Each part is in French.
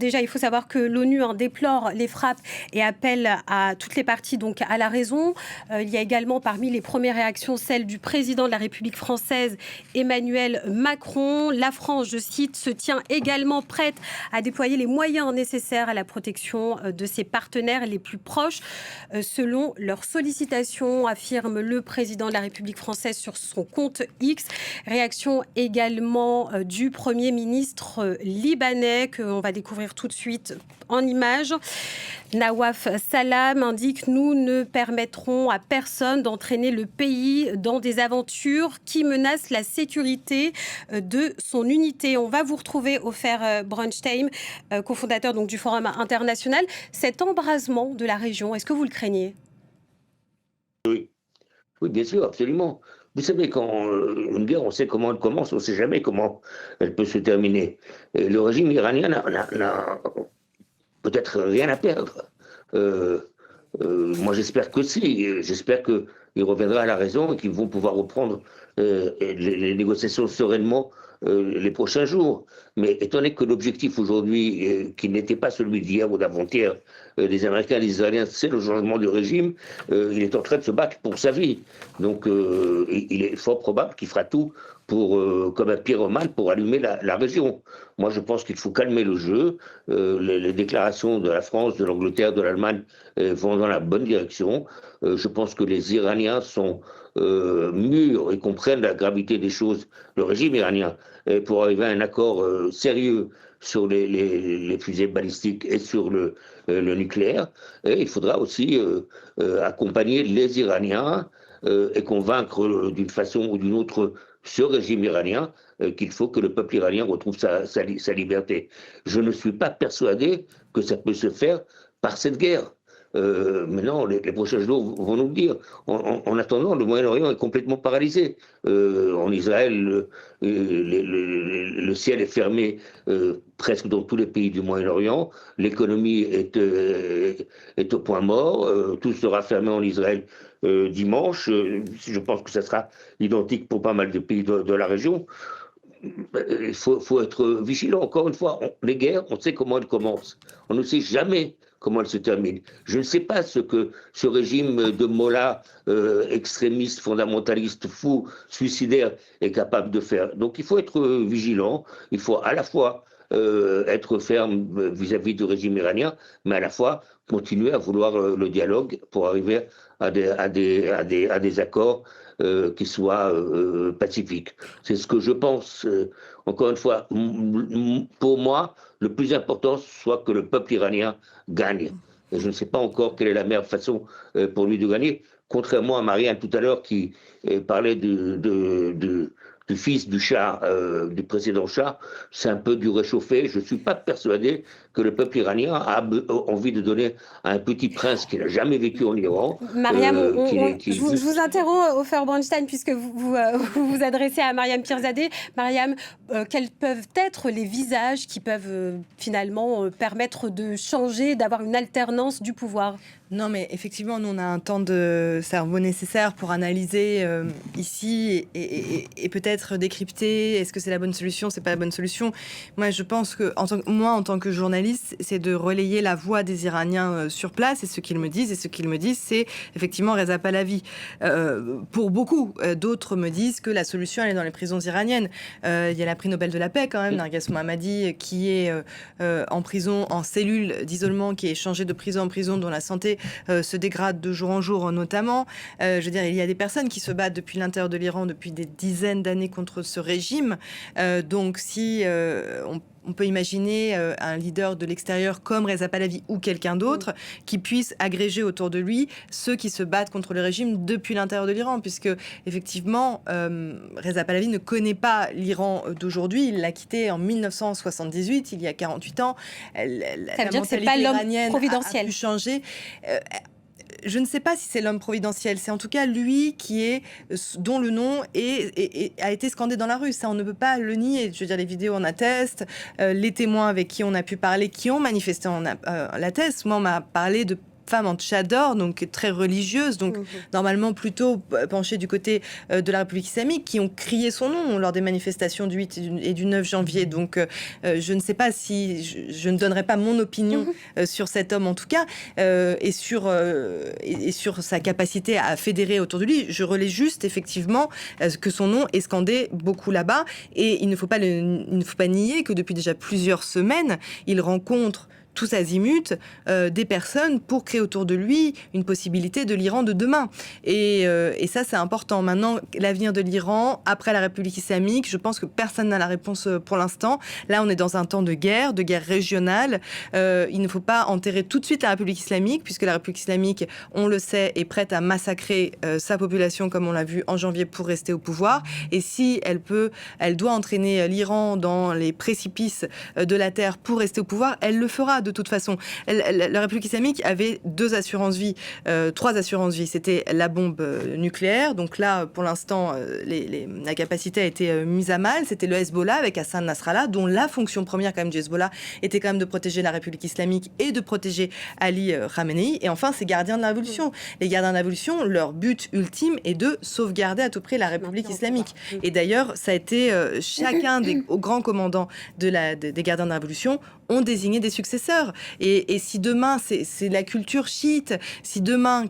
déjà, il faut savoir que l'ONU déplore les frappes et appelle à toutes les parties donc, à la raison. Il y a également parmi les premières réactions celle du président de la République française, Emmanuel Macron. La France, je cite, se tient également prête à déployer les moyens nécessaires à la protection de ses partenaires les plus proches, selon leurs sollicitations, affirme le président de la République française sur son compte X. Réaction également du Premier ministre libanais, qu'on va découvrir tout de suite en images. Nawaf Salam indique « Nous ne permettrons à personne d'entraîner le pays dans des aventures qui menacent la sécurité de son unité ». On va vous retrouver, Ofer Bronstein, cofondateur donc, du Forum international. Cet embrasement de la région, est-ce que vous le craignez ? Oui, bien sûr, absolument. Vous savez, quand une guerre, on sait comment elle commence, on ne sait jamais comment elle peut se terminer. Et le régime iranien n'a peut-être rien à perdre. Moi, j'espère que si. J'espère qu'il reviendra à la raison et qu'ils vont pouvoir reprendre les négociations sereinement les prochains jours. Mais étant donné que l'objectif aujourd'hui, qui n'était pas celui d'hier ou d'avant-hier, des Américains et des Israéliens, c'est le changement du régime, il est en train de se battre pour sa vie. Donc, il est fort probable qu'il fera tout pour, comme un pyromane pour allumer la région. Moi, je pense qu'il faut calmer le jeu. Les déclarations de la France, de l'Angleterre, de l'Allemagne vont dans la bonne direction. Je pense que les Iraniens sont mûrs et comprennent la gravité des choses, le régime iranien, pour arriver à un accord sérieux sur les fusées balistiques et sur le nucléaire. Et il faudra aussi accompagner les Iraniens et convaincre d'une façon ou d'une autre ce régime iranien qu'il faut que le peuple iranien retrouve sa liberté. Je ne suis pas persuadé que ça peut se faire par cette guerre. Maintenant, les prochains jours vont nous le dire. En attendant, le Moyen-Orient est complètement paralysé. En Israël, le ciel est fermé presque dans tous les pays du Moyen-Orient. L'économie est au point mort. Tout sera fermé en Israël dimanche. Je pense que ça sera identique pour pas mal de pays de la région. Il faut être vigilant. Encore une fois, les guerres, on sait comment elles commencent. On ne sait jamais comment elles se terminent. Je ne sais pas ce que ce régime de mollahs extrémistes, fondamentalistes, fous, suicidaires est capable de faire. Donc il faut être vigilant. Il faut à la fois être ferme vis-à-vis du régime iranien, mais à la fois continuer à vouloir le dialogue pour arriver à des accords qui soient pacifiques. C'est ce que je pense. Encore une fois, pour moi, le plus important soit que le peuple iranien gagne. Et je ne sais pas encore quelle est la meilleure façon pour lui de gagner. Contrairement à Marianne tout à l'heure qui parlait du fils du Shah, du précédent Shah, c'est un peu du réchauffé. Je ne suis pas persuadé que le peuple iranien a envie de donner à un petit prince qui n'a jamais vécu en Iran. Mariam, je vous interromps, Ofer Bronstein, puisque vous vous adressez à Mariam Pirzadeh. Mariam, quels peuvent être les visages qui peuvent finalement permettre de changer, d'avoir une alternance du pouvoir ? Non, mais effectivement, nous, on a un temps de cerveau nécessaire pour analyser ici et peut-être décrypter. Est-ce que c'est la bonne solution ? C'est pas la bonne solution. Moi, je pense que, en tant que journaliste, c'est de relayer la voix des Iraniens sur place et ce qu'ils me disent. Et ce qu'ils me disent, c'est effectivement Reza Pahlavi. Pour beaucoup, d'autres me disent que la solution, elle est dans les prisons iraniennes. Il y a la prix Nobel de la paix, quand même, Narges Mohammadi, qui est en prison, en cellule d'isolement, qui est changée de prison en prison, dont la santé se dégrade de jour en jour notamment. Je veux dire, il y a des personnes qui se battent depuis l'intérieur de l'Iran depuis des dizaines d'années contre ce régime. Donc si on peut imaginer un leader de l'extérieur comme Reza Pahlavi ou quelqu'un d'autre qui puisse agréger autour de lui ceux qui se battent contre le régime depuis l'intérieur de l'Iran, puisque effectivement Reza Pahlavi ne connaît pas l'Iran d'aujourd'hui. Il l'a quitté en 1978, il y a 48 ans. Ça veut dire que c'est pas l'homme providentiel. A pu changer. Je ne sais pas si c'est l'homme providentiel. C'est en tout cas lui dont le nom a été scandé dans la rue. Ça, on ne peut pas le nier. Je veux dire, les vidéos en attestent. Les témoins avec qui on a pu parler, qui ont manifesté en l'attestent. Moi, on m'a parlé de femme en tchador, donc très religieuse, donc normalement plutôt penchée du côté de la République islamique, qui ont crié son nom lors des manifestations du 8 et du 9 janvier. Donc je ne sais pas si je ne donnerai pas mon opinion sur cet homme en tout cas, et sur sa capacité à fédérer autour de lui. Je relais juste effectivement que son nom est scandé beaucoup là-bas, et il ne faut pas nier que depuis déjà plusieurs semaines, il rencontre tous azimuts des personnes pour créer autour de lui une possibilité de l'Iran de demain. Et ça, c'est important. Maintenant, l'avenir de l'Iran, après la République islamique, je pense que personne n'a la réponse pour l'instant. Là, on est dans un temps de guerre régionale. Il ne faut pas enterrer tout de suite la République islamique, puisque la République islamique, on le sait, est prête à massacrer sa population, comme on l'a vu en janvier, pour rester au pouvoir. Et si elle doit entraîner l'Iran dans les précipices de la terre pour rester au pouvoir, elle le fera. De toute façon, la République islamique avait 3 assurances-vie. C'était la bombe nucléaire. Donc là, pour l'instant, la capacité a été mise à mal. C'était le Hezbollah avec Hassan Nasrallah, dont la fonction première quand même du Hezbollah était quand même de protéger la République islamique et de protéger Ali Khamenei. Et enfin, ces gardiens de la révolution. Les gardiens de la révolution, leur but ultime est de sauvegarder à tout prix la République islamique. Et d'ailleurs, ça a été chacun des grands commandants des gardiens de la révolution ont désigné des successeurs. Et si demain, c'est la culture chiite, si demain,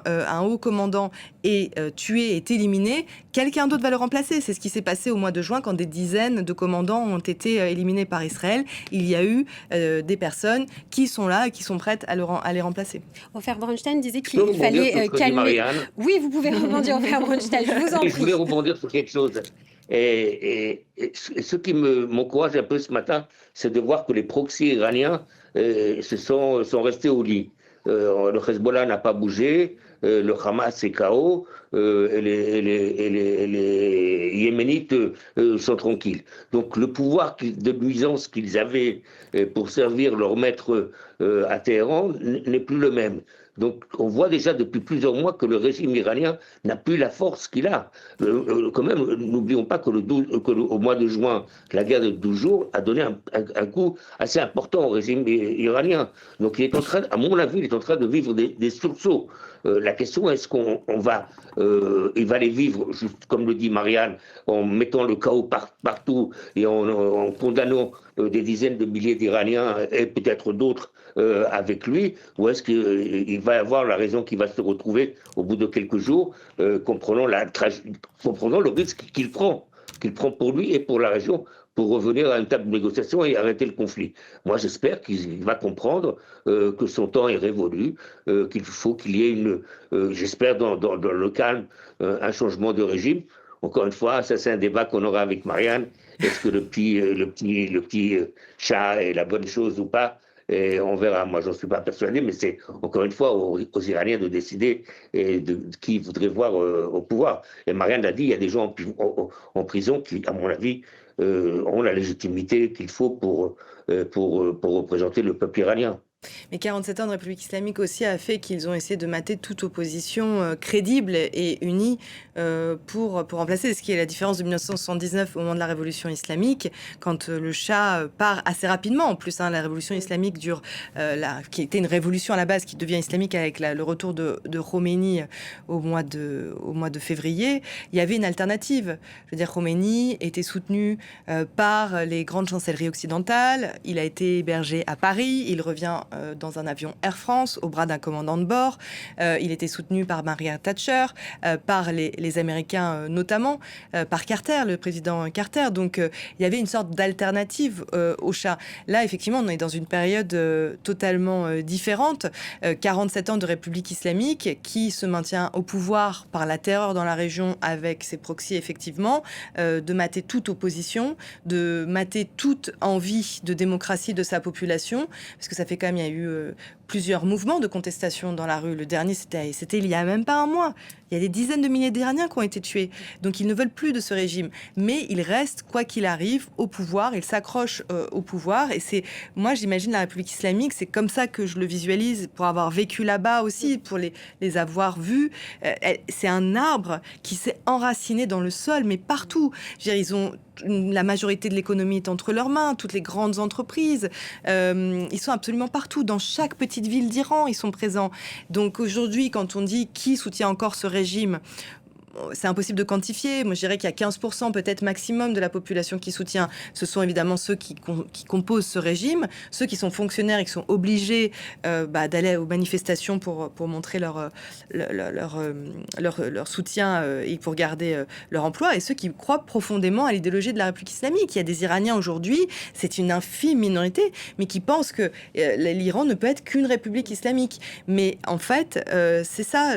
un haut commandant est tué, est éliminé, quelqu'un d'autre va le remplacer. C'est ce qui s'est passé au mois de juin, quand des dizaines de commandants ont été éliminés par Israël. Il y a eu des personnes qui sont là et qui sont prêtes à les remplacer. Ofer Bronstein disait qu'il fallait calmer... Oui, vous pouvez rebondir, Ofer Bronstein, je vous en prie. Je voulais rebondir sur quelque chose. Et ce qui m'encourage un peu ce matin, c'est de voir que les proxys iraniens sont restés au lit. Le Hezbollah n'a pas bougé, le Hamas est KO, et les Yéménites sont tranquilles. Donc le pouvoir de nuisance qu'ils avaient pour servir leur maître à Téhéran n'est plus le même. Donc, on voit déjà depuis plusieurs mois que le régime iranien n'a plus la force qu'il a. Quand même, n'oublions pas que au mois de juin, la guerre de 12 jours a donné un coup assez important au régime iranien. Donc, il est en train, à mon avis, il est en train de vivre des sursauts. La question, est-ce il va les vivre, juste comme le dit Marianne, en mettant le chaos partout et en condamnant des dizaines de milliers d'Iraniens et peut-être d'autres avec lui, ou est-ce qu'il va avoir la raison qui va se retrouver au bout de quelques jours, comprenant le risque qu'il prend pour lui et pour la région, pour revenir à une table de négociation et arrêter le conflit. Moi, j'espère qu'il va comprendre que son temps est révolu, qu'il faut qu'il y ait j'espère dans le calme, un changement de régime. Encore une fois, ça c'est un débat qu'on aura avec Marianne. Est-ce que le petit chat est la bonne chose ou pas? Et on verra. Moi, j'en suis pas persuadé, mais c'est encore une fois aux Iraniens de décider de qui ils voudraient voir au pouvoir. Et Marianne l'a dit, il y a des gens en prison qui, à mon avis, ont la légitimité qu'il faut pour représenter le peuple iranien. Mais 47 ans de République islamique aussi a fait qu'ils ont essayé de mater toute opposition crédible et unie pour remplacer, ce qui est la différence de 1979 au moment de la révolution islamique, quand le Shah part assez rapidement. En plus, la révolution islamique qui était une révolution à la base, qui devient islamique avec le retour de Khomeini au mois de février. Il y avait une alternative. Je veux dire, Khomeini était soutenu par les grandes chancelleries occidentales. Il a été hébergé à Paris. Il revient dans un avion Air France au bras d'un commandant de bord. Il était soutenu par Margaret Thatcher, par les Américains notamment, par Carter, le président Carter. Donc il y avait une sorte d'alternative au Shah. Là, effectivement, on est dans une période totalement différente. 47 ans de République islamique qui se maintient au pouvoir par la terreur dans la région avec ses proxys, effectivement, de mater toute opposition, de mater toute envie de démocratie de sa population, parce que ça fait quand même, il y a eu plusieurs mouvements de contestation dans la rue. Le dernier, c'était il y a même pas un mois. Il y a des dizaines de milliers d'Iraniens qui ont été tués. Donc ils ne veulent plus de ce régime. Mais ils restent, quoi qu'il arrive, au pouvoir. Ils s'accrochent au pouvoir. Et moi, j'imagine la République islamique, c'est comme ça que je le visualise, pour avoir vécu là-bas aussi, pour les avoir vus. C'est un arbre qui s'est enraciné dans le sol, mais partout. Je veux dire, ils ont la majorité de l'économie est entre leurs mains, toutes les grandes entreprises. Ils sont absolument partout. Dans chaque petite ville d'Iran, ils sont présents. Donc aujourd'hui, quand on dit qui soutient encore ce régime, c'est impossible de quantifier. Moi, je dirais qu'il y a 15% peut-être maximum de la population qui soutient. Ce sont évidemment ceux qui composent ce régime, ceux qui sont fonctionnaires et qui sont obligés d'aller aux manifestations pour montrer leur soutien et pour garder leur emploi, et ceux qui croient profondément à l'idéologie de la République islamique. Il y a des Iraniens aujourd'hui, c'est une infime minorité, mais qui pensent que l'Iran ne peut être qu'une république islamique. Mais en fait, c'est ça,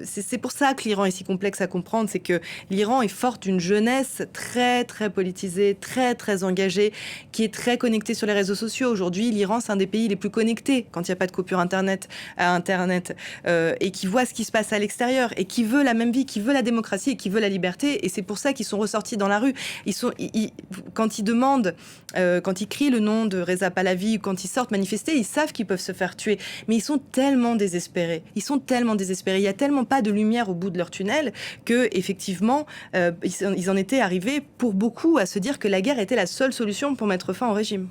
c'est pour ça que l'Iran est si complexe à comprendre, c'est que l'Iran est fort d'une jeunesse très très politisée, très très engagée, qui est très connectée sur les réseaux sociaux. Aujourd'hui, l'Iran, c'est un des pays les plus connectés quand il n'y a pas de coupure Internet, et qui voit ce qui se passe à l'extérieur, et qui veut la même vie, qui veut la démocratie et qui veut la liberté. Et c'est pour ça qu'ils sont ressortis dans la rue. Quand ils demandent, quand ils crient le nom de Reza Pahlavi, ou quand ils sortent manifester, ils savent qu'ils peuvent se faire tuer. Mais ils sont tellement désespérés. Il n'y a tellement pas de lumière au bout de leur tunnel que effectivement, ils en étaient arrivés pour beaucoup à se dire que la guerre était la seule solution pour mettre fin au régime.